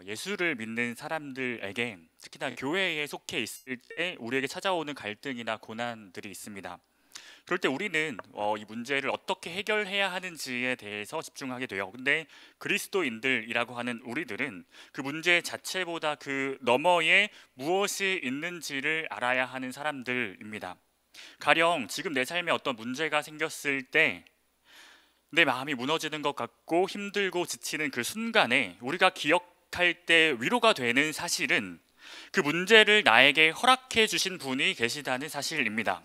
예수를 믿는 사람들에게 특히나 교회에 속해 있을 때 우리에게 찾아오는 갈등이나 고난들이 있습니다. 그럴 때 우리는 이 문제를 어떻게 해결해야 하는지에 대해서 집중하게 돼요. 근데 그리스도인들이라고 하는 우리들은 그 문제 자체보다 그 너머에 무엇이 있는지를 알아야 하는 사람들입니다. 가령 지금 내 삶에 어떤 문제가 생겼을 때 내 마음이 무너지는 것 같고 힘들고 지치는 그 순간에 우리가 기억할 때 위로가 되는 사실은 그 문제를 나에게 허락해 주신 분이 계시다는 사실입니다.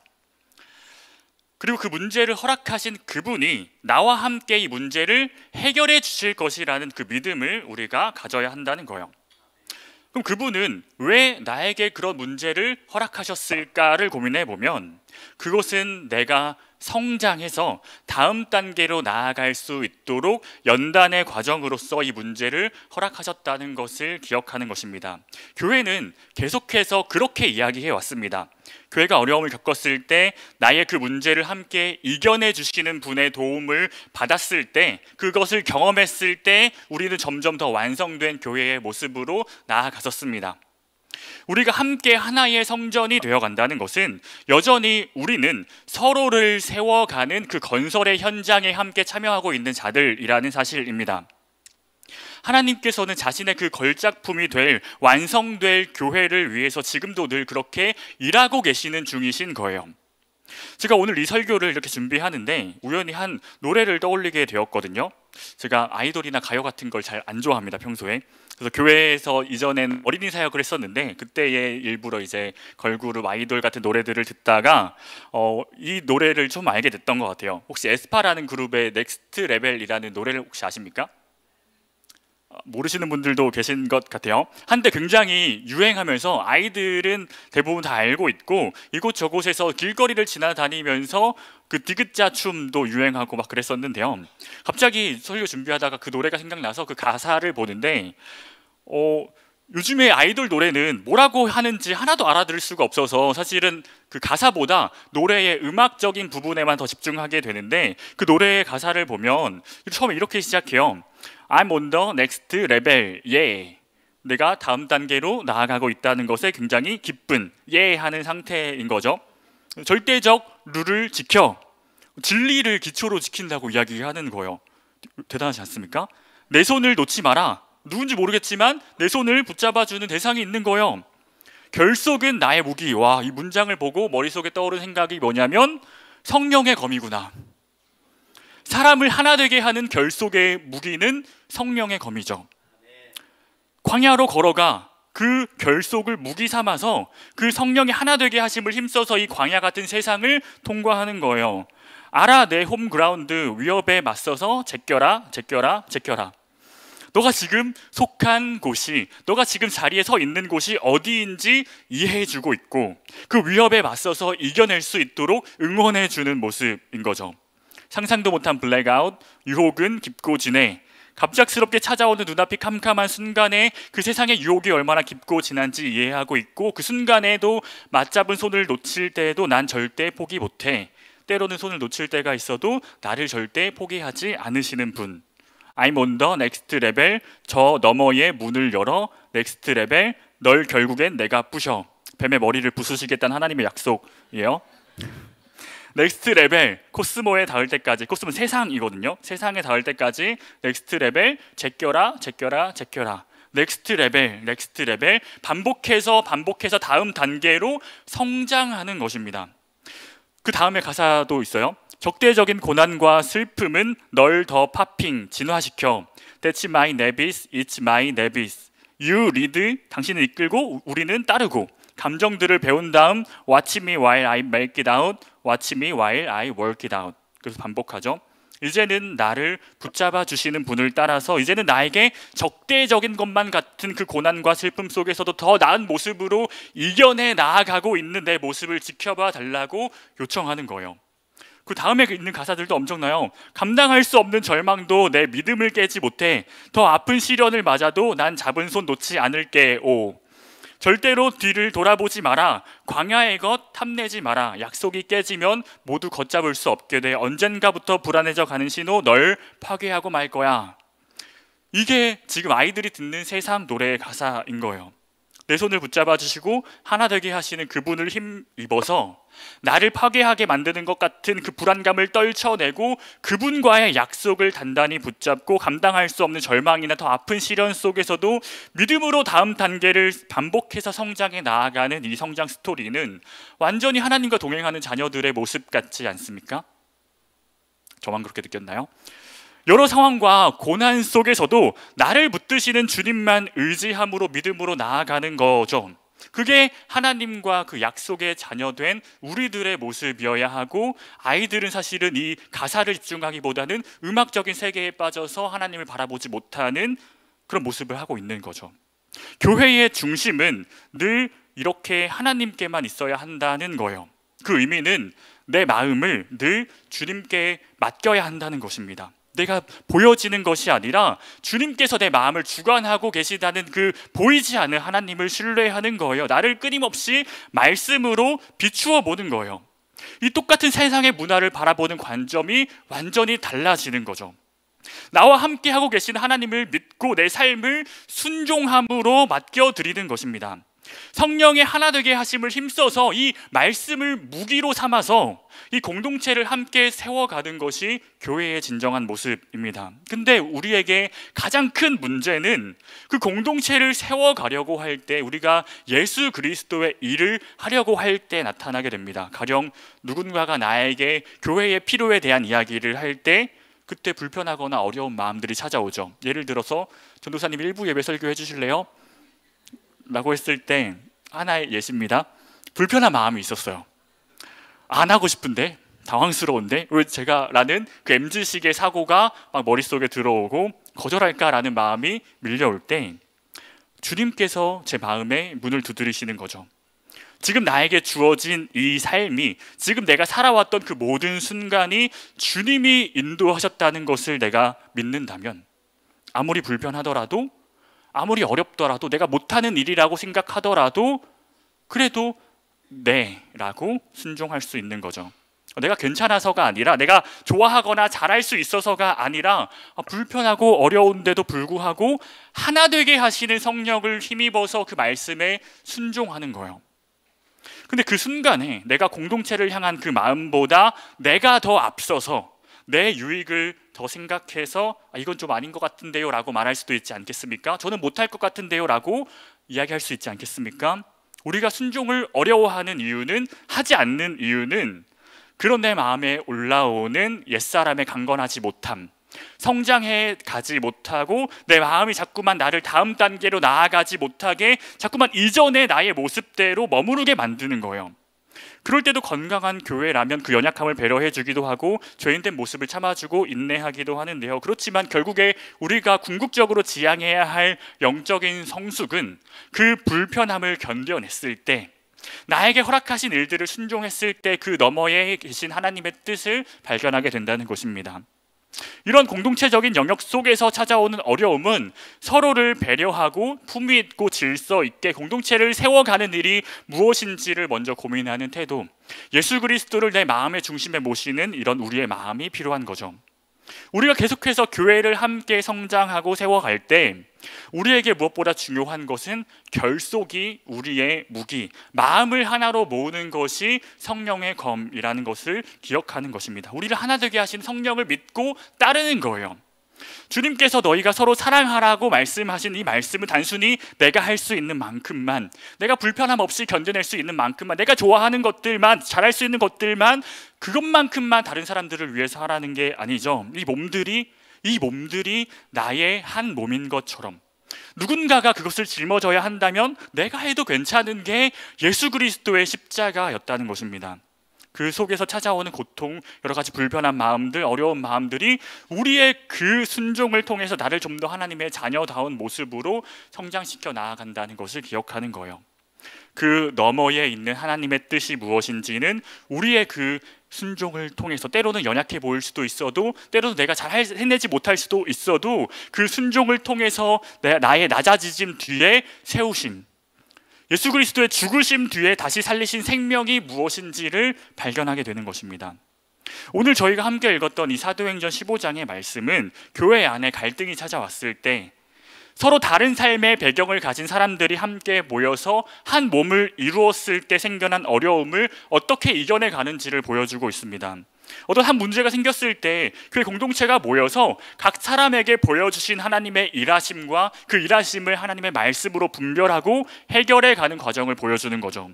그리고 그 문제를 허락하신 그분이 나와 함께 이 문제를 해결해 주실 것이라는 그 믿음을 우리가 가져야 한다는 거예요. 그럼 그분은 왜 나에게 그런 문제를 허락하셨을까를 고민해 보면 그것은 내가 성장해서 다음 단계로 나아갈 수 있도록 연단의 과정으로서 이 문제를 허락하셨다는 것을 기억하는 것입니다. 교회는 계속해서 그렇게 이야기해 왔습니다. 교회가 어려움을 겪었을 때 나의 그 문제를 함께 이겨내 주시는 분의 도움을 받았을 때, 그것을 경험했을 때 우리는 점점 더 완성된 교회의 모습으로 나아갔었습니다. 우리가 함께 하나의 성전이 되어간다는 것은 여전히 우리는 서로를 세워가는 그 건설의 현장에 함께 참여하고 있는 자들이라는 사실입니다. 하나님께서는 자신의 그 걸작품이 될 완성될 교회를 위해서 지금도 늘 그렇게 일하고 계시는 중이신 거예요. 제가 오늘 이 설교를 이렇게 준비하는데 우연히 한 노래를 떠올리게 되었거든요. 제가 아이돌이나 가요 같은 걸 잘 안 좋아합니다, 평소에. 그래서 교회에서 이전엔 어린이 사역을 했었는데 그때에 일부러 이제 걸그룹 아이돌 같은 노래들을 듣다가 이 노래를 좀 알게 됐던 것 같아요. 혹시 에스파라는 그룹의 넥스트 레벨이라는 노래를 혹시 아십니까? 모르시는 분들도 계신 것 같아요. 한때 굉장히 유행하면서 아이들은 대부분 다 알고 있고 이곳저곳에서 길거리를 지나다니면서 그 디귿자 춤도 유행하고 막 그랬었는데요. 갑자기 설교 준비하다가 그 노래가 생각나서 그 가사를 보는데 요즘에 아이돌 노래는 뭐라고 하는지 하나도 알아들을 수가 없어서 사실은 그 가사보다 노래의 음악적인 부분에만 더 집중하게 되는데 그 노래의 가사를 보면 처음에 이렇게 시작해요. I'm on the next level, yeah. 내가 다음 단계로 나아가고 있다는 것에 굉장히 기쁜, yeah 하는 상태인 거죠. 절대적 룰을 지켜, 진리를 기초로 지킨다고 이야기하는 거예요. 대단하지 않습니까? 내 손을 놓지 마라. 누군지 모르겠지만 내 손을 붙잡아주는 대상이 있는 거예요. 결속은 나의 무기. 와, 이 문장을 보고 머릿속에 떠오른 생각이 뭐냐면 성령의 검이구나. 사람을 하나 되게 하는 결속의 무기는 성령의 검이죠. 광야로 걸어가 그 결속을 무기 삼아서 그 성령이 하나 되게 하심을 힘써서 이 광야 같은 세상을 통과하는 거예요. 알아, 내 홈그라운드 위협에 맞서서 제껴라, 제껴라, 제껴라. 너가 지금 속한 곳이, 너가 지금 자리에 서 있는 곳이 어디인지 이해해주고 있고 그 위협에 맞서서 이겨낼 수 있도록 응원해주는 모습인 거죠. 상상도 못한 블랙아웃, 유혹은 깊고 진해. 갑작스럽게 찾아오는 눈앞이 캄캄한 순간에 그 세상의 유혹이 얼마나 깊고 진한지 이해하고 있고 그 순간에도 맞잡은 손을 놓칠 때에도 난 절대 포기 못해. 때로는 손을 놓칠 때가 있어도 나를 절대 포기하지 않으시는 분. I'm on the next level. 저 너머의 문을 열어. next level. 널 결국엔 내가 부셔. 뱀의 머리를 부수시겠다는 하나님의 약속이에요. 넥스트 레벨, 코스모에 닿을 때까지, 코스모는 세상이거든요. 세상에 닿을 때까지 넥스트 레벨, 제껴라, 제껴라, 제껴라. 넥스트 레벨, 넥스트 레벨, 반복해서 다음 단계로 성장하는 것입니다. 그 다음에 가사도 있어요. 적대적인 고난과 슬픔은 널 더 파핑, 진화시켜. That's my nevis, it's my nevis. You lead, 당신은 이끌고 우리는 따르고. 감정들을 배운 다음 Watch me while I make it out, Watch me while I work it out. 그래서 반복하죠. 이제는 나를 붙잡아 주시는 분을 따라서 이제는 나에게 적대적인 것만 같은 그 고난과 슬픔 속에서도 더 나은 모습으로 이겨내 나아가고 있는 내 모습을 지켜봐 달라고 요청하는 거예요. 그 다음에 있는 가사들도 엄청나요. 감당할 수 없는 절망도 내 믿음을 깨지 못해. 더 아픈 시련을 맞아도 난 잡은 손 놓지 않을게. 오. 절대로 뒤를 돌아보지 마라. 광야의 것 탐내지 마라. 약속이 깨지면 모두 걷잡을 수 없게 돼. 언젠가부터 불안해져 가는 신호 널 파괴하고 말 거야. 이게 지금 아이들이 듣는 세상 노래의 가사인 거예요. 내 손을 붙잡아 주시고 하나 되게 하시는 그분을 힘입어서 나를 파괴하게 만드는 것 같은 그 불안감을 떨쳐내고 그분과의 약속을 단단히 붙잡고 감당할 수 없는 절망이나 더 아픈 시련 속에서도 믿음으로 다음 단계를 반복해서 성장해 나아가는 이 성장 스토리는 완전히 하나님과 동행하는 자녀들의 모습 같지 않습니까? 저만 그렇게 느꼈나요? 여러 상황과 고난 속에서도 나를 붙드시는 주님만 의지함으로 믿음으로 나아가는 거죠. 그게 하나님과 그 약속의 자녀된 우리들의 모습이어야 하고, 아이들은 사실은 이 가사를 집중하기보다는 음악적인 세계에 빠져서 하나님을 바라보지 못하는 그런 모습을 하고 있는 거죠. 교회의 중심은 늘 이렇게 하나님께만 있어야 한다는 거예요. 그 의미는 내 마음을 늘 주님께 맡겨야 한다는 것입니다. 내가 보여지는 것이 아니라 주님께서 내 마음을 주관하고 계시다는 그 보이지 않는 하나님을 신뢰하는 거예요. 나를 끊임없이 말씀으로 비추어 보는 거예요. 이 똑같은 세상의 문화를 바라보는 관점이 완전히 달라지는 거죠. 나와 함께 하고 계신 하나님을 믿고 내 삶을 순종함으로 맡겨드리는 것입니다. 성령의 하나 되게 하심을 힘써서 이 말씀을 무기로 삼아서 이 공동체를 함께 세워가는 것이 교회의 진정한 모습입니다. 근데 우리에게 가장 큰 문제는 그 공동체를 세워가려고 할 때, 우리가 예수 그리스도의 일을 하려고 할 때 나타나게 됩니다. 가령 누군가가 나에게 교회의 필요에 대한 이야기를 할 때 그때 불편하거나 어려운 마음들이 찾아오죠. 예를 들어서 전도사님 일부 예배 설교해 주실래요? 라고 했을 때 하나의 예시입니다. 불편한 마음이 있었어요. 안 하고 싶은데, 당황스러운데 왜 제가 라는 그 MZ식의 사고가 막 머릿속에 들어오고 거절할까라는 마음이 밀려올 때 주님께서 제 마음에 문을 두드리시는 거죠. 지금 나에게 주어진 이 삶이, 지금 내가 살아왔던 그 모든 순간이 주님이 인도하셨다는 것을 내가 믿는다면, 아무리 불편하더라도, 아무리 어렵더라도, 내가 못하는 일이라고 생각하더라도 그래도 네 라고 순종할 수 있는 거죠. 내가 괜찮아서가 아니라, 내가 좋아하거나 잘할 수 있어서가 아니라, 불편하고 어려운데도 불구하고 하나 되게 하시는 성령을 힘입어서 그 말씀에 순종하는 거예요. 근데 그 순간에 내가 공동체를 향한 그 마음보다 내가 더 앞서서 내 유익을 더 생각해서 이건 좀 아닌 것 같은데요 라고 말할 수도 있지 않겠습니까? 저는 못할 것 같은데요 라고 이야기할 수 있지 않겠습니까? 우리가 순종을 어려워하는 이유는, 하지 않는 이유는 그런 내 마음에 올라오는 옛사람의 강건하지 못함, 성장해 가지 못하고 내 마음이 자꾸만 나를 다음 단계로 나아가지 못하게 자꾸만 이전의 나의 모습대로 머무르게 만드는 거예요. 그럴 때도 건강한 교회라면 그 연약함을 배려해 주기도 하고 죄인된 모습을 참아주고 인내하기도 하는데요. 그렇지만 결국에 우리가 궁극적으로 지향해야 할 영적인 성숙은 그 불편함을 견뎌냈을 때, 나에게 허락하신 일들을 순종했을 때 그 너머에 계신 하나님의 뜻을 발견하게 된다는 것입니다. 이런 공동체적인 영역 속에서 찾아오는 어려움은 서로를 배려하고 품위 있고 질서 있게 공동체를 세워가는 일이 무엇인지를 먼저 고민하는 태도, 예수 그리스도를 내 마음의 중심에 모시는 이런 우리의 마음이 필요한 거죠. 우리가 계속해서 교회를 함께 성장하고 세워갈 때 우리에게 무엇보다 중요한 것은 결속이 우리의 무기, 마음을 하나로 모으는 것이 성령의 검이라는 것을 기억하는 것입니다. 우리를 하나 되게 하신 성령을 믿고 따르는 거예요. 주님께서 너희가 서로 사랑하라고 말씀하신 이 말씀은 단순히 내가 할 수 있는 만큼만, 내가 불편함 없이 견뎌낼 수 있는 만큼만, 내가 좋아하는 것들만, 잘할 수 있는 것들만, 그것만큼만 다른 사람들을 위해서 하라는 게 아니죠. 이 몸들이 나의 한 몸인 것처럼 누군가가 그것을 짊어져야 한다면 내가 해도 괜찮은 게 예수 그리스도의 십자가였다는 것입니다. 그 속에서 찾아오는 고통, 여러 가지 불편한 마음들, 어려운 마음들이 우리의 그 순종을 통해서 나를 좀 더 하나님의 자녀다운 모습으로 성장시켜 나아간다는 것을 기억하는 거예요. 그 너머에 있는 하나님의 뜻이 무엇인지는 우리의 그 순종을 통해서, 때로는 연약해 보일 수도 있어도, 때로는 내가 잘 해내지 못할 수도 있어도 그 순종을 통해서 나의 낮아지심 뒤에 세우신, 예수 그리스도의 죽으심 뒤에 다시 살리신 생명이 무엇인지를 발견하게 되는 것입니다. 오늘 저희가 함께 읽었던 이 사도행전 15장의 말씀은 교회 안에 갈등이 찾아왔을 때 서로 다른 삶의 배경을 가진 사람들이 함께 모여서 한 몸을 이루었을 때 생겨난 어려움을 어떻게 이겨내 가는지를 보여주고 있습니다. 어떤 한 문제가 생겼을 때 교회 공동체가 모여서 각 사람에게 보여주신 하나님의 일하심과 그 일하심을 하나님의 말씀으로 분별하고 해결해 가는 과정을 보여주는 거죠.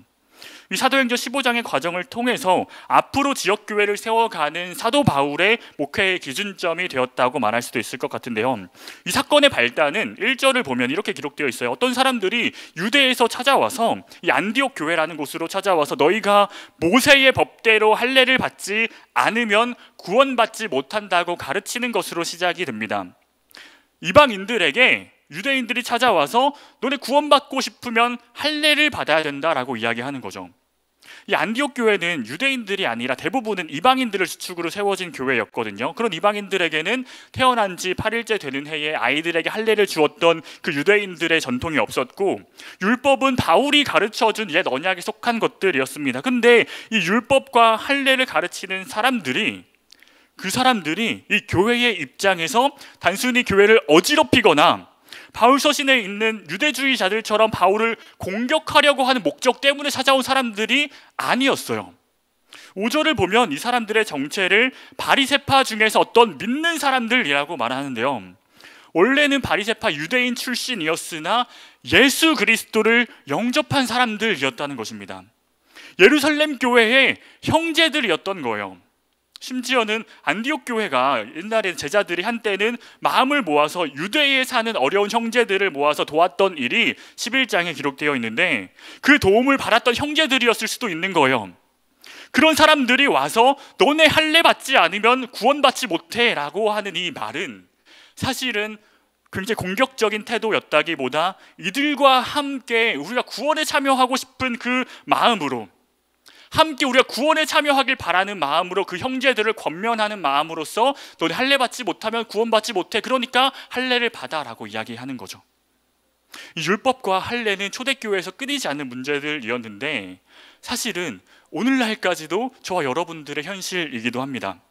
이 사도행전 15장의 과정을 통해서 앞으로 지역교회를 세워가는 사도 바울의 목회의 기준점이 되었다고 말할 수도 있을 것 같은데요. 이 사건의 발단은 1절을 보면 이렇게 기록되어 있어요. 어떤 사람들이 유대에서 찾아와서 이 안디옥 교회라는 곳으로 찾아와서 너희가 모세의 법대로 할례를 받지 않으면 구원받지 못한다고 가르치는 것으로 시작이 됩니다. 이방인들에게 유대인들이 찾아와서 너네 구원받고 싶으면 할례를 받아야 된다라고 이야기하는 거죠. 이 안디옥 교회는 유대인들이 아니라 대부분은 이방인들을 주축으로 세워진 교회였거든요. 그런 이방인들에게는 태어난 지 8일째 되는 해에 아이들에게 할례를 주었던 그 유대인들의 전통이 없었고, 율법은 바울이 가르쳐준 옛 언약에 속한 것들이었습니다. 근데 이 율법과 할례를 가르치는 사람들이 이 교회의 입장에서 단순히 교회를 어지럽히거나 바울 서신에 있는 유대주의자들처럼 바울을 공격하려고 하는 목적 때문에 찾아온 사람들이 아니었어요. 5절을 보면 이 사람들의 정체를 바리새파 중에서 어떤 믿는 사람들이라고 말하는데요. 원래는 바리새파 유대인 출신이었으나 예수 그리스도를 영접한 사람들이었다는 것입니다. 예루살렘 교회의 형제들이었던 거예요. 심지어는 안디옥 교회가 옛날에 제자들이 한때는 마음을 모아서 유대에 사는 어려운 형제들을 모아서 도왔던 일이 11장에 기록되어 있는데, 그 도움을 받았던 형제들이었을 수도 있는 거예요. 그런 사람들이 와서 너네 할례 받지 않으면 구원받지 못해 라고 하는 이 말은 사실은 굉장히 공격적인 태도였다기보다 이들과 함께 우리가 구원에 참여하고 싶은 그 마음으로, 함께 우리가 구원에 참여하길 바라는 마음으로 그 형제들을 권면하는 마음으로서 너네 할례 받지 못하면 구원받지 못해, 그러니까 할례를 받아라고 이야기하는 거죠. 이 율법과 할례는 초대교회에서 끊이지 않는 문제들이었는데 사실은 오늘날까지도 저와 여러분들의 현실이기도 합니다.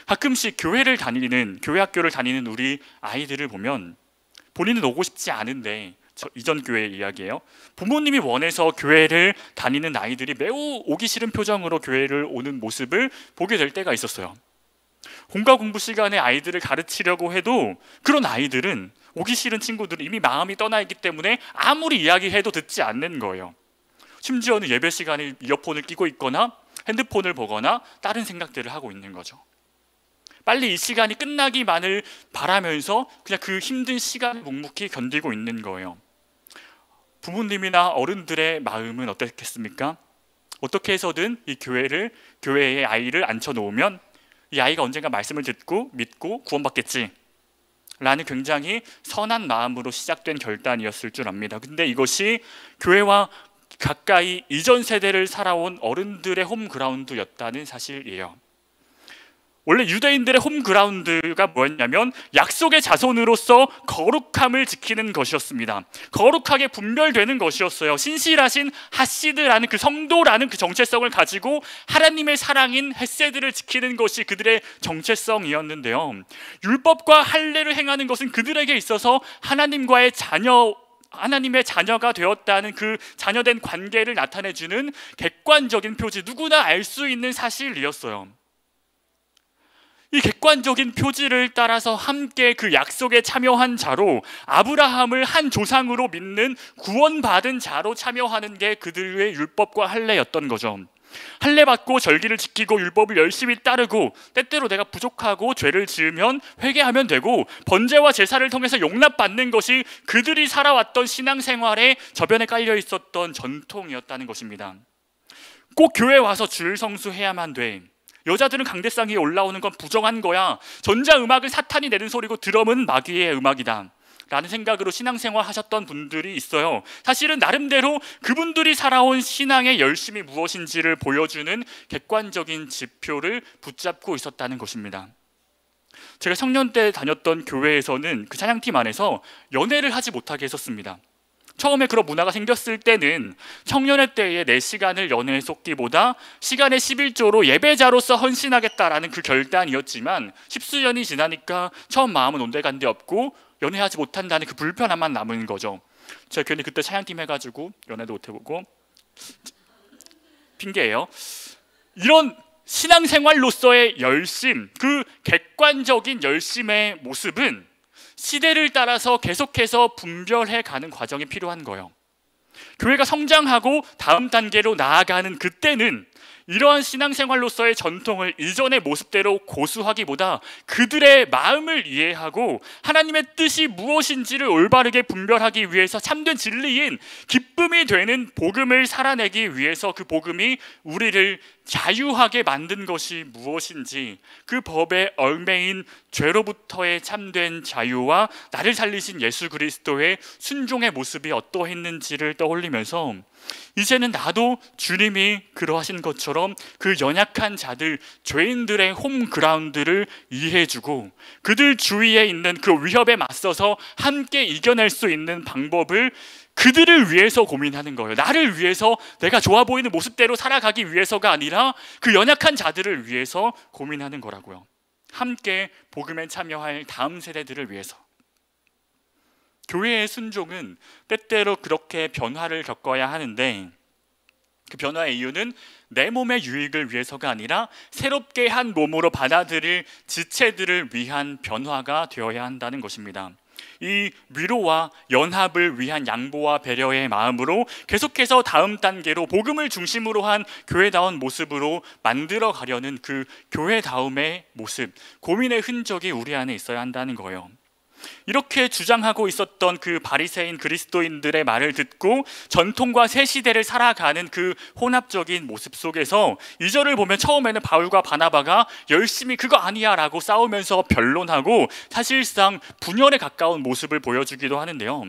가끔씩 교회 학교를 다니는 우리 아이들을 보면 본인은 오고 싶지 않은데, 이전 교회 이야기예요. 부모님이 원해서 교회를 다니는 아이들이 매우 오기 싫은 표정으로 교회를 오는 모습을 보게 될 때가 있었어요. 공과 공부 시간에 아이들을 가르치려고 해도 그런 아이들은, 오기 싫은 친구들은 이미 마음이 떠나 있기 때문에 아무리 이야기해도 듣지 않는 거예요. 심지어는 예배 시간에 이어폰을 끼고 있거나 핸드폰을 보거나 다른 생각들을 하고 있는 거죠. 빨리 이 시간이 끝나기만을 바라면서 그냥 그 힘든 시간을 묵묵히 견디고 있는 거예요. 부모님이나 어른들의 마음은 어떻겠습니까? 어떻게 해서든 이 교회에 아이를 앉혀놓으면 이 아이가 언젠가 말씀을 듣고 믿고 구원받겠지 라는 굉장히 선한 마음으로 시작된 결단이었을 줄 압니다. 근데 이것이 교회와 가까이 이전 세대를 살아온 어른들의 홈그라운드였다는 사실이에요. 원래 유대인들의 홈그라운드가 뭐였냐면 약속의 자손으로서 거룩함을 지키는 것이었습니다. 거룩하게 분별되는 것이었어요. 신실하신 하시드라는 그 성도라는 그 정체성을 가지고 하나님의 사랑인 헤세드를 지키는 것이 그들의 정체성이었는데요. 율법과 할례를 행하는 것은 그들에게 있어서 하나님의 자녀가 되었다는 그 자녀된 관계를 나타내주는 객관적인 표지, 누구나 알 수 있는 사실이었어요. 이 객관적인 표지를 따라서 함께 그 약속에 참여한 자로, 아브라함을 한 조상으로 믿는 구원받은 자로 참여하는 게 그들의 율법과 할례였던 거죠. 할례 받고 절기를 지키고 율법을 열심히 따르고, 때때로 내가 부족하고 죄를 지으면 회개하면 되고, 번제와 제사를 통해서 용납받는 것이 그들이 살아왔던 신앙생활에 저변에 깔려 있었던 전통이었다는 것입니다. 꼭 교회 와서 줄 성수해야만 돼, 여자들은 강대상 위에 올라오는 건 부정한 거야, 전자음악은 사탄이 내는 소리고 드럼은 마귀의 음악이다 라는 생각으로 신앙생활 하셨던 분들이 있어요. 사실은 나름대로 그분들이 살아온 신앙의 열심이 무엇인지를 보여주는 객관적인 지표를 붙잡고 있었다는 것입니다. 제가 청년 때 다녔던 교회에서는 그 찬양팀 안에서 연애를 하지 못하게 했었습니다. 처음에 그런 문화가 생겼을 때는 청년의 때에 내 시간을 연애에 쏟기보다 시간의 11조로 예배자로서 헌신하겠다라는 그 결단이었지만 십수년이 지나니까 처음 마음은 온데간데 없고 연애하지 못한다는 그 불편함만 남은 거죠. 제가 괜히 그때 찬양팀 해가지고 연애도 못 해보고 핑계예요. 이런 신앙생활로서의 열심, 그 객관적인 열심의 모습은 시대를 따라서 계속해서 분별해 가는 과정이 필요한 거예요. 교회가 성장하고 다음 단계로 나아가는 그때는 이러한 신앙생활로서의 전통을 이전의 모습대로 고수하기보다 그들의 마음을 이해하고 하나님의 뜻이 무엇인지를 올바르게 분별하기 위해서 참된 진리인 기쁨이 되는 복음을 살아내기 위해서 그 복음이 우리를 자유하게 만든 것이 무엇인지, 그 법의 얽매인 죄로부터의 참된 자유와 나를 살리신 예수 그리스도의 순종의 모습이 어떠했는지를 떠올리면서 이제는 나도 주님이 그러하신 것처럼 그 연약한 자들, 죄인들의 홈그라운드를 이해해주고 그들 주위에 있는 그 위협에 맞서서 함께 이겨낼 수 있는 방법을 그들을 위해서 고민하는 거예요. 나를 위해서 내가 좋아 보이는 모습대로 살아가기 위해서가 아니라 그 연약한 자들을 위해서 고민하는 거라고요. 함께 복음에 참여할 다음 세대들을 위해서. 교회의 순종은 때때로 그렇게 변화를 겪어야 하는데 그 변화의 이유는 내 몸의 유익을 위해서가 아니라 새롭게 한 몸으로 받아들일 지체들을 위한 변화가 되어야 한다는 것입니다. 이 위로와 연합을 위한 양보와 배려의 마음으로 계속해서 다음 단계로 복음을 중심으로 한 교회다운 모습으로 만들어 가려는 그 교회다움의 모습, 고민의 흔적이 우리 안에 있어야 한다는 거예요. 이렇게 주장하고 있었던 그 바리새인 그리스도인들의 말을 듣고 전통과 새 시대를 살아가는 그 혼합적인 모습 속에서 2절을 보면 처음에는 바울과 바나바가 열심히 그거 아니야 라고 싸우면서 변론하고 사실상 분열에 가까운 모습을 보여주기도 하는데요.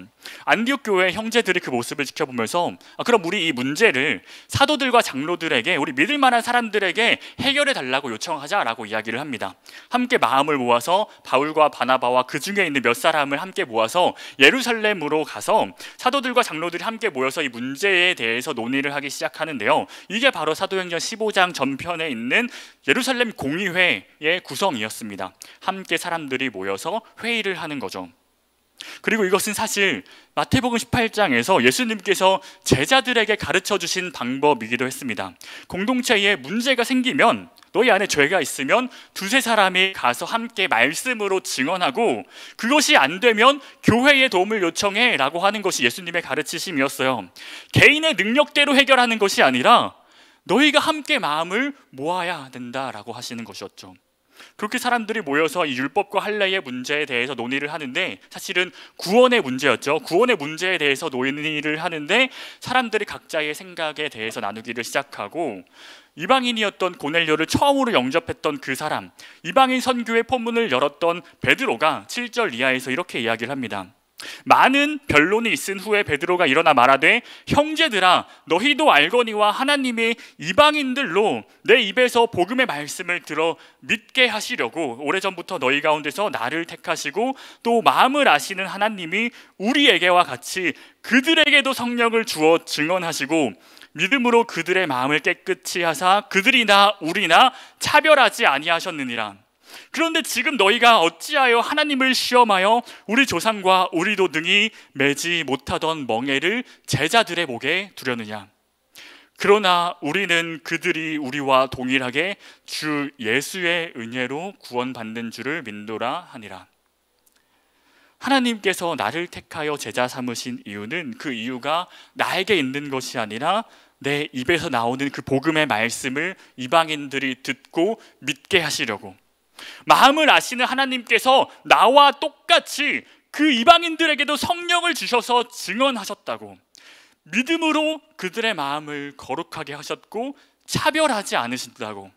안디옥 교회 형제들이 그 모습을 지켜보면서 그럼 우리 이 문제를 사도들과 장로들에게, 우리 믿을 만한 사람들에게 해결해 달라고 요청하자라고 이야기를 합니다. 함께 마음을 모아서 바울과 바나바와 그 중에 있는 몇 사람을 함께 모아서 예루살렘으로 가서 사도들과 장로들이 함께 모여서 이 문제에 대해서 논의를 하기 시작하는데요. 이게 바로 사도행전 15장 전편에 있는 예루살렘 공의회의 구성이었습니다. 함께 사람들이 모여서 회의를 하는 거죠. 그리고 이것은 사실 마태복음 18장에서 예수님께서 제자들에게 가르쳐 주신 방법이기도 했습니다. 공동체에 문제가 생기면, 너희 안에 죄가 있으면 두세 사람이 가서 함께 말씀으로 증언하고 그것이 안 되면 교회의 도움을 요청해 라고 하는 것이 예수님의 가르치심이었어요. 개인의 능력대로 해결하는 것이 아니라 너희가 함께 마음을 모아야 된다라고 하시는 것이었죠. 그렇게 사람들이 모여서 이 율법과 할례의 문제에 대해서 논의를 하는데 사실은 구원의 문제였죠. 구원의 문제에 대해서 논의를 하는데 사람들이 각자의 생각에 대해서 나누기를 시작하고 이방인이었던 고넬료를 처음으로 영접했던 그 사람, 이방인 선교의 포문을 열었던 베드로가 7절 이하에서 이렇게 이야기를 합니다. 많은 변론이 있은 후에 베드로가 일어나 말하되 형제들아 너희도 알거니와 하나님이 이방인들로 내 입에서 복음의 말씀을 들어 믿게 하시려고 오래전부터 너희 가운데서 나를 택하시고 또 마음을 아시는 하나님이 우리에게와 같이 그들에게도 성령을 주어 증언하시고 믿음으로 그들의 마음을 깨끗이 하사 그들이나 우리나 차별하지 아니하셨느니라. 그런데 지금 너희가 어찌하여 하나님을 시험하여 우리 조상과 우리도 능히 매지 못하던 멍에를 제자들의 목에 두려느냐. 그러나 우리는 그들이 우리와 동일하게 주 예수의 은혜로 구원받는 줄을 믿노라 하니라. 하나님께서 나를 택하여 제자 삼으신 이유는 그 이유가 나에게 있는 것이 아니라 내 입에서 나오는 그 복음의 말씀을 이방인들이 듣고 믿게 하시려고, 마음을 아시는 하나님께서 나와 똑같이 그 이방인들에게도 성령을 주셔서 증언하셨다고, 믿음으로 그들의 마음을 거룩하게 하셨고 차별하지 않으신다고,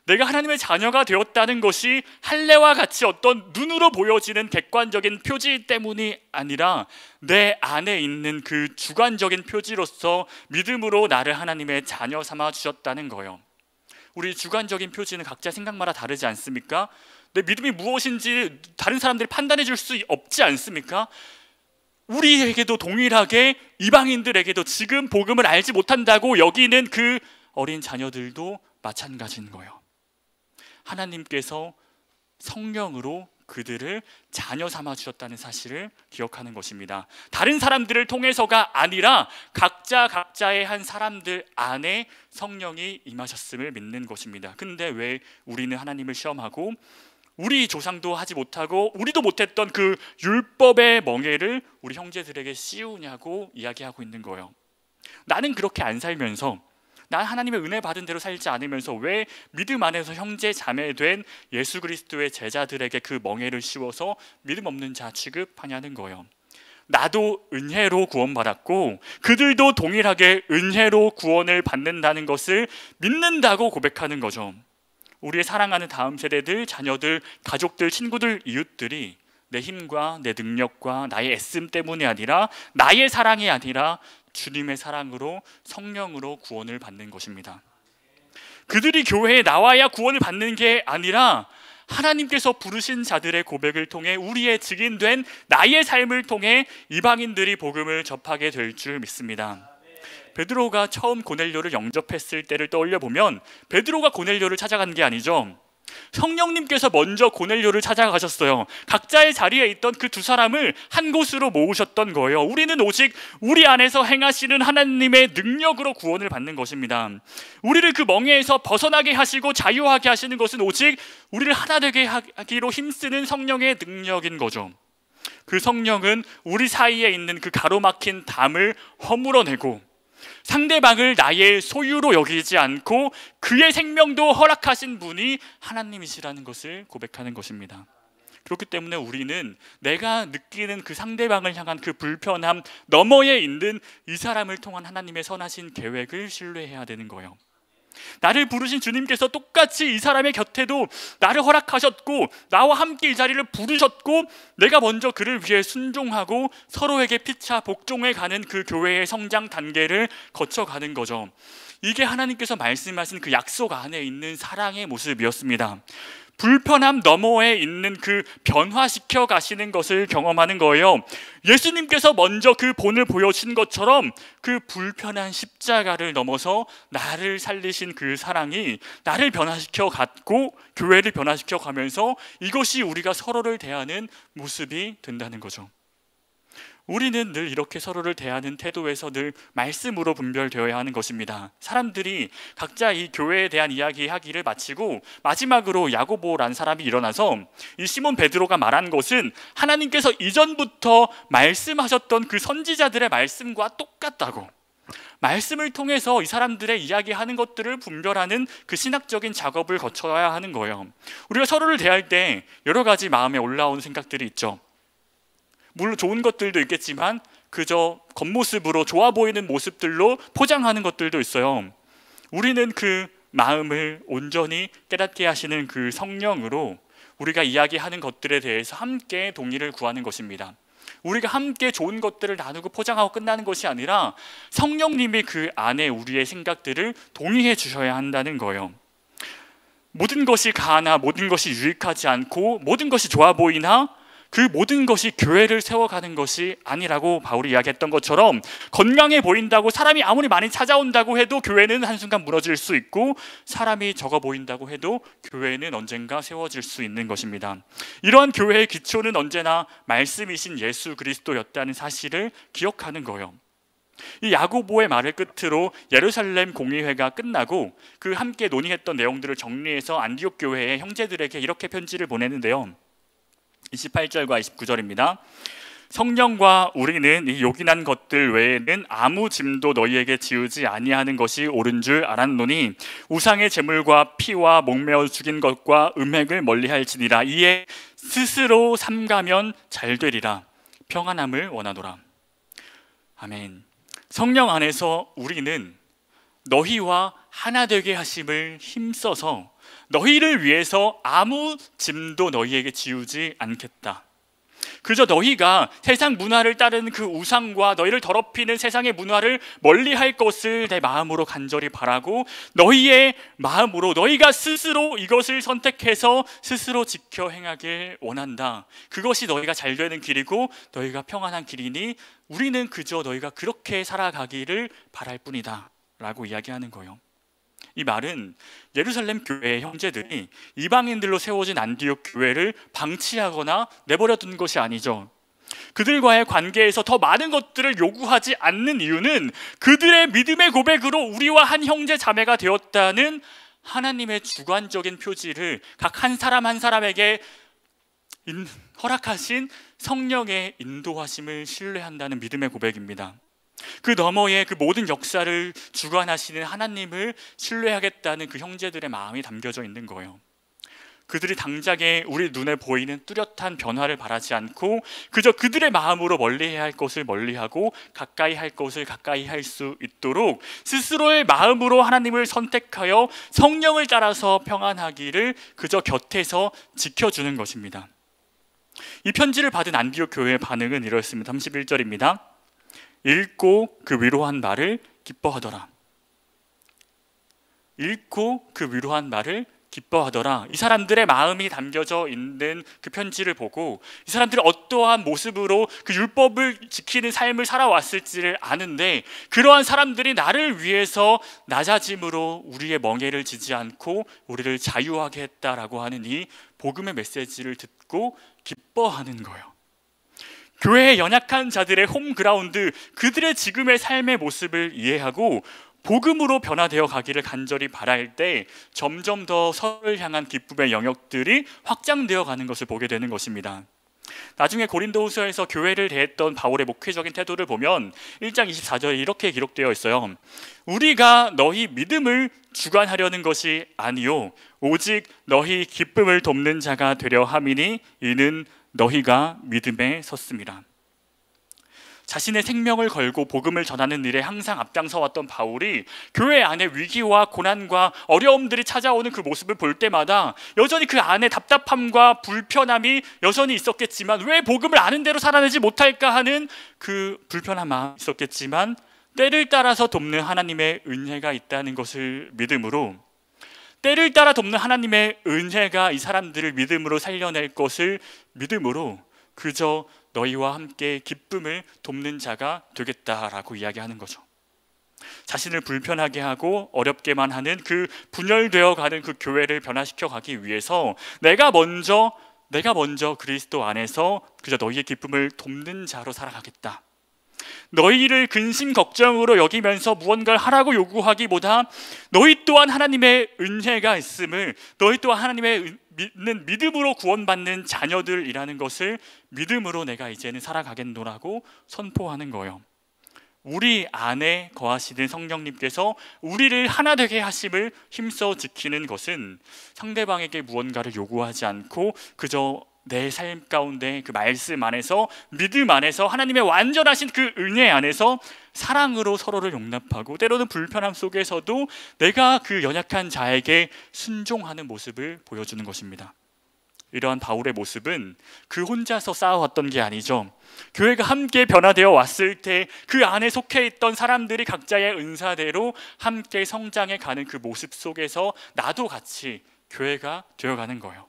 내가 하나님의 자녀가 되었다는 것이 할례와 같이 어떤 눈으로 보여지는 객관적인 표지 때문이 아니라 내 안에 있는 그 주관적인 표지로서 믿음으로 나를 하나님의 자녀 삼아 주셨다는 거예요. 우리 주관적인 표지는 각자 생각마다 다르지 않습니까? 내 믿음이 무엇인지 다른 사람들이 판단해 줄 수 없지 않습니까? 우리에게도 동일하게 이방인들에게도 지금 복음을 알지 못한다고 여기는 그 어린 자녀들도 마찬가지인 거예요. 하나님께서 성령으로 그들을 자녀 삼아 주셨다는 사실을 기억하는 것입니다. 다른 사람들을 통해서가 아니라 각자의 한 사람들 안에 성령이 임하셨음을 믿는 것입니다. 근데 왜 우리는 하나님을 시험하고 우리 조상도 하지 못하고 우리도 못했던 그 율법의 멍에를 우리 형제들에게 씌우냐고 이야기하고 있는 거예요. 나는 그렇게 안 살면서, 난 하나님의 은혜 받은 대로 살지 않으면서 왜 믿음 안에서 형제 자매된 예수 그리스도의 제자들에게 그 멍에를 씌워서 믿음 없는 자 취급하냐는 거예요. 나도 은혜로 구원받았고 그들도 동일하게 은혜로 구원을 받는다는 것을 믿는다고 고백하는 거죠. 우리의 사랑하는 다음 세대들, 자녀들, 가족들, 친구들, 이웃들이 내 힘과 내 능력과 나의 애씀 때문이 아니라, 나의 사랑이 아니라 주님의 사랑으로, 성령으로 구원을 받는 것입니다. 그들이 교회에 나와야 구원을 받는 게 아니라 하나님께서 부르신 자들의 고백을 통해, 우리의 증인된 나의 삶을 통해 이방인들이 복음을 접하게 될 줄 믿습니다. 베드로가 처음 고넬료를 영접했을 때를 떠올려 보면 베드로가 고넬료를 찾아간 게 아니죠. 성령님께서 먼저 고넬료를 찾아가셨어요. 각자의 자리에 있던 그 두 사람을 한 곳으로 모으셨던 거예요. 우리는 오직 우리 안에서 행하시는 하나님의 능력으로 구원을 받는 것입니다. 우리를 그 멍에에서 벗어나게 하시고 자유하게 하시는 것은 오직 우리를 하나 되게 하기로 힘쓰는 성령의 능력인 거죠. 그 성령은 우리 사이에 있는 그 가로막힌 담을 허물어내고 상대방을 나의 소유로 여기지 않고 그의 생명도 허락하신 분이 하나님이시라는 것을 고백하는 것입니다. 그렇기 때문에 우리는 내가 느끼는 그 상대방을 향한 그 불편함 너머에 있는 이 사람을 통한 하나님의 선하신 계획을 신뢰해야 되는 거예요. 나를 부르신 주님께서 똑같이 이 사람의 곁에도 나를 허락하셨고 나와 함께 이 자리를 부르셨고, 내가 먼저 그를 위해 순종하고 서로에게 피차 복종해가는 그 교회의 성장 단계를 거쳐가는 거죠. 이게 하나님께서 말씀하신 그 약속 안에 있는 사랑의 모습이었습니다. 불편함 너머에 있는 그 변화시켜 가시는 것을 경험하는 거예요. 예수님께서 먼저 그 본을 보여주신 것처럼 그 불편한 십자가를 넘어서 나를 살리신 그 사랑이 나를 변화시켜 갔고 교회를 변화시켜 가면서 이것이 우리가 서로를 대하는 모습이 된다는 거죠. 우리는 늘 이렇게 서로를 대하는 태도에서 늘 말씀으로 분별되어야 하는 것입니다. 사람들이 각자 이 교회에 대한 이야기하기를 마치고 마지막으로 야고보라는 사람이 일어나서 이 시몬 베드로가 말한 것은 하나님께서 이전부터 말씀하셨던 그 선지자들의 말씀과 똑같다고, 말씀을 통해서 이 사람들의 이야기하는 것들을 분별하는 그 신학적인 작업을 거쳐야 하는 거예요. 우리가 서로를 대할 때 여러 가지 마음에 올라오는 생각들이 있죠. 물론 좋은 것들도 있겠지만 그저 겉모습으로 좋아 보이는 모습들로 포장하는 것들도 있어요. 우리는 그 마음을 온전히 깨닫게 하시는 그 성령으로 우리가 이야기하는 것들에 대해서 함께 동의를 구하는 것입니다. 우리가 함께 좋은 것들을 나누고 포장하고 끝나는 것이 아니라 성령님이 그 안에 우리의 생각들을 동의해 주셔야 한다는 거예요. 모든 것이 가하나 모든 것이 유익하지 않고 모든 것이 좋아 보이나 그 모든 것이 교회를 세워가는 것이 아니라고 바울이 이야기했던 것처럼, 건강해 보인다고 사람이 아무리 많이 찾아온다고 해도 교회는 한순간 무너질 수 있고, 사람이 적어 보인다고 해도 교회는 언젠가 세워질 수 있는 것입니다. 이러한 교회의 기초는 언제나 말씀이신 예수 그리스도였다는 사실을 기억하는 거예요. 이 야고보의 말을 끝으로 예루살렘 공의회가 끝나고 그 함께 논의했던 내용들을 정리해서 안디옥 교회의 형제들에게 이렇게 편지를 보내는데요. 28절과 29절입니다. 성령과 우리는 이 요긴한 것들 외에는 아무 짐도 너희에게 지우지 아니하는 것이 옳은 줄 알았노니 우상의 제물과 피와 목매어 죽인 것과 음행을 멀리할지니라. 이에 스스로 삼가면 잘 되리라. 평안함을 원하노라. 아멘. 성령 안에서 우리는 너희와 하나 되게 하심을 힘써서 너희를 위해서 아무 짐도 너희에게 지우지 않겠다. 그저 너희가 세상 문화를 따르는 그 우상과 너희를 더럽히는 세상의 문화를 멀리할 것을 내 마음으로 간절히 바라고 너희의 마음으로 너희가 스스로 이것을 선택해서 스스로 지켜 행하길 원한다. 그것이 너희가 잘 되는 길이고 너희가 평안한 길이니 우리는 그저 너희가 그렇게 살아가기를 바랄 뿐이다 라고 이야기하는 거예요. 이 말은 예루살렘 교회의 형제들이 이방인들로 세워진 안디옥 교회를 방치하거나 내버려 둔 것이 아니죠. 그들과의 관계에서 더 많은 것들을 요구하지 않는 이유는 그들의 믿음의 고백으로 우리와 한 형제 자매가 되었다는 하나님의 주관적인 표지를 각 한 사람 한 사람에게 허락하신 성령의 인도하심을 신뢰한다는 믿음의 고백입니다. 그 너머에 그 모든 역사를 주관하시는 하나님을 신뢰하겠다는 그 형제들의 마음이 담겨져 있는 거예요. 그들이 당장에 우리 눈에 보이는 뚜렷한 변화를 바라지 않고 그저 그들의 마음으로 멀리해야 할 것을 멀리하고 가까이 할 것을 가까이 할 수 있도록 스스로의 마음으로 하나님을 선택하여 성령을 따라서 평안하기를 그저 곁에서 지켜주는 것입니다. 이 편지를 받은 안디옥 교회의 반응은 이렇습니다. 31절입니다. 읽고 그 위로한 말을 기뻐하더라. 읽고 그 위로한 말을 기뻐하더라. 이 사람들의 마음이 담겨져 있는 그 편지를 보고 이 사람들이 어떠한 모습으로 그 율법을 지키는 삶을 살아왔을지를 아는데 그러한 사람들이 나를 위해서 낮아짐으로 우리의 멍에를 지지 않고 우리를 자유하게 했다라고 하는 이 복음의 메시지를 듣고 기뻐하는 거예요. 교회의 연약한 자들의 홈그라운드, 그들의 지금의 삶의 모습을 이해하고 복음으로 변화되어 가기를 간절히 바랄 때 점점 더 서로를 향한 기쁨의 영역들이 확장되어 가는 것을 보게 되는 것입니다. 나중에 고린도후서에서 교회를 대했던 바울의 목회적인 태도를 보면 1장 24절에 이렇게 기록되어 있어요. 우리가 너희 믿음을 주관하려는 것이 아니요 오직 너희 기쁨을 돕는 자가 되려 함이니 이는 너희가 믿음에 섰습니다. 자신의 생명을 걸고 복음을 전하는 일에 항상 앞장서 왔던 바울이 교회 안에 위기와 고난과 어려움들이 찾아오는 그 모습을 볼 때마다 여전히 그 안에 답답함과 불편함이 여전히 있었겠지만 왜 복음을 아는 대로 살아내지 못할까 하는 그 불편한 마음이 있었겠지만 때를 따라서 돕는 하나님의 은혜가 있다는 것을 믿음으로 때를 따라 돕는 하나님의 은혜가 이 사람들을 믿음으로 살려낼 것을 믿음으로 그저 너희와 함께 기쁨을 돕는 자가 되겠다라고 이야기하는 거죠. 자신을 불편하게 하고 어렵게만 하는 그 분열되어 가는 그 교회를 변화시켜 가기 위해서 내가 먼저 그리스도 안에서 그저 너희의 기쁨을 돕는 자로 살아가겠다. 너희를 근심 걱정으로 여기면서 무언가를 하라고 요구하기보다 너희 또한 하나님의 은혜가 있음을, 너희 또한 하나님의 믿음으로 구원받는 자녀들이라는 것을 믿음으로 내가 이제는 살아가겠노라고 선포하는 거예요. 우리 안에 거하시는 성령님께서 우리를 하나 되게 하심을 힘써 지키는 것은 상대방에게 무언가를 요구하지 않고 그저 내 삶 가운데 그 말씀 안에서 믿음 안에서 하나님의 완전하신 그 은혜 안에서 사랑으로 서로를 용납하고 때로는 불편함 속에서도 내가 그 연약한 자에게 순종하는 모습을 보여주는 것입니다. 이러한 바울의 모습은 그 혼자서 쌓아왔던 게 아니죠. 교회가 함께 변화되어 왔을 때 그 안에 속해 있던 사람들이 각자의 은사대로 함께 성장해 가는 그 모습 속에서 나도 같이 교회가 되어가는 거예요.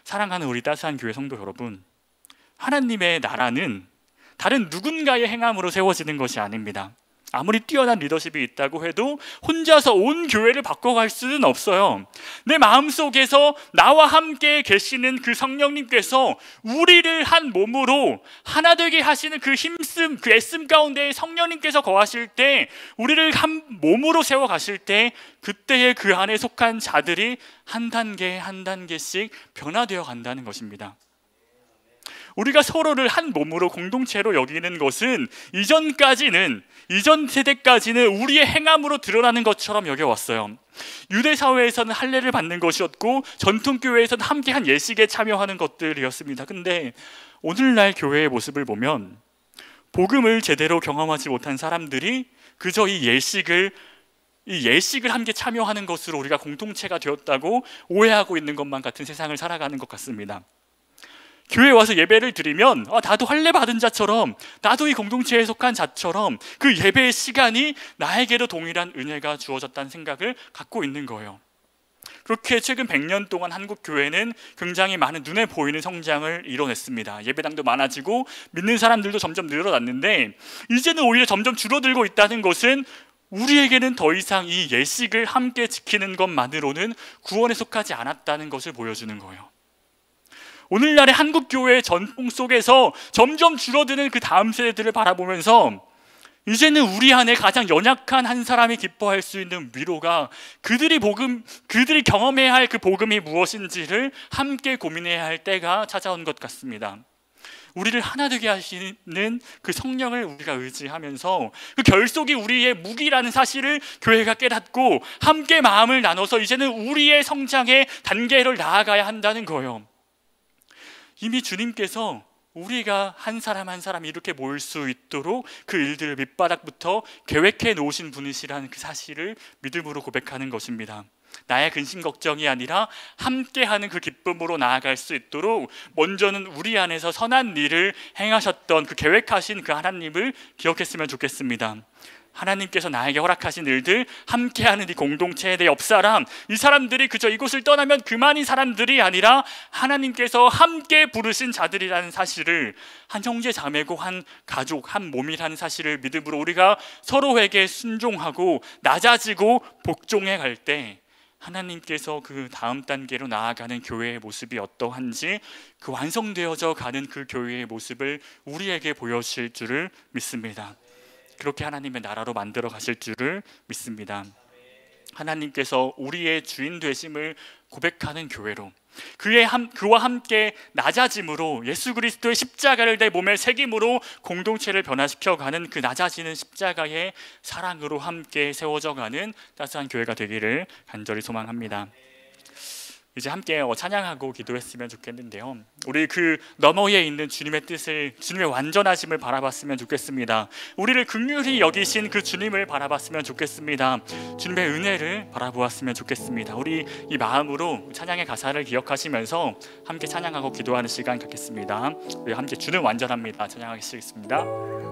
사랑하는 우리 따스한 교회 성도 여러분, 하나님의 나라는 다른 누군가의 행함으로 세워지는 것이 아닙니다. 아무리 뛰어난 리더십이 있다고 해도 혼자서 온 교회를 바꿔갈 수는 없어요. 내 마음속에서 나와 함께 계시는 그 성령님께서 우리를 한 몸으로 하나 되게 하시는 그 힘씀, 그 애씀 가운데 성령님께서 거하실 때, 우리를 한 몸으로 세워 가실 때 그때의 그 안에 속한 자들이 한 단계 한 단계씩 변화되어 간다는 것입니다. 우리가 서로를 한 몸으로 공동체로 여기는 것은 이전 세대까지는 우리의 행함으로 드러나는 것처럼 여겨왔어요. 유대 사회에서는 할례를 받는 것이었고 전통교회에서는 함께한 예식에 참여하는 것들이었습니다. 근데 오늘날 교회의 모습을 보면 복음을 제대로 경험하지 못한 사람들이 그저 이 예식을 함께 참여하는 것으로 우리가 공동체가 되었다고 오해하고 있는 것만 같은 세상을 살아가는 것 같습니다. 교회에 와서 예배를 드리면 나도 할례 받은 자처럼, 나도 이 공동체에 속한 자처럼 그 예배의 시간이 나에게도 동일한 은혜가 주어졌다는 생각을 갖고 있는 거예요. 그렇게 최근 100년 동안 한국 교회는 굉장히 많은 눈에 보이는 성장을 이뤄냈습니다. 예배당도 많아지고 믿는 사람들도 점점 늘어났는데, 이제는 오히려 점점 줄어들고 있다는 것은 우리에게는 더 이상 이 예식을 함께 지키는 것만으로는 구원에 속하지 않았다는 것을 보여주는 거예요. 오늘날의 한국 교회의 전통 속에서 점점 줄어드는 그 다음 세대들을 바라보면서 이제는 우리 안에 가장 연약한 한 사람이 기뻐할 수 있는 위로가, 그들이 경험해야 할 그 복음이 무엇인지를 함께 고민해야 할 때가 찾아온 것 같습니다. 우리를 하나 되게 하시는 그 성령을 우리가 의지하면서 그 결속이 우리의 무기라는 사실을 교회가 깨닫고 함께 마음을 나눠서 이제는 우리의 성장의 단계를 나아가야 한다는 거예요. 이미 주님께서 우리가 한 사람 한 사람 이렇게 모일 수 있도록 그 일들을 밑바닥부터 계획해 놓으신 분이시라는 그 사실을 믿음으로 고백하는 것입니다. 나의 근심 걱정이 아니라 함께하는 그 기쁨으로 나아갈 수 있도록 먼저는 우리 안에서 선한 일을 행하셨던 그 계획하신 그 하나님을 기억했으면 좋겠습니다. 하나님께서 나에게 허락하신 일들, 함께하는 이 공동체의 내 옆사람, 이 사람들이 그저 이곳을 떠나면 그만인 사람들이 아니라 하나님께서 함께 부르신 자들이라는 사실을, 한 형제 자매고 한 가족, 한 몸이라는 사실을 믿음으로 우리가 서로에게 순종하고 낮아지고 복종해 갈 때 하나님께서 그 다음 단계로 나아가는 교회의 모습이 어떠한지, 그 완성되어져 가는 그 교회의 모습을 우리에게 보여주실 줄을 믿습니다. 그렇게 하나님의 나라로 만들어 가실 줄을 믿습니다. 하나님께서 우리의 주인 되심을 고백하는 교회로, 그와 함께 낮아짐으로 예수 그리스도의 십자가를 내 몸에 새김으로 공동체를 변화시켜가는 그 낮아지는 십자가의 사랑으로 함께 세워져 가는 따스한 교회가 되기를 간절히 소망합니다. 이제 함께 찬양하고 기도했으면 좋겠는데요, 우리 그 너머에 있는 주님의 뜻을, 주님의 완전하심을 바라봤으면 좋겠습니다. 우리를 긍휼히 여기신 그 주님을 바라봤으면 좋겠습니다. 주님의 은혜를 바라보았으면 좋겠습니다. 우리 이 마음으로 찬양의 가사를 기억하시면서 함께 찬양하고 기도하는 시간 갖겠습니다. 우리 함께 주는 완전합니다 찬양하겠습니다.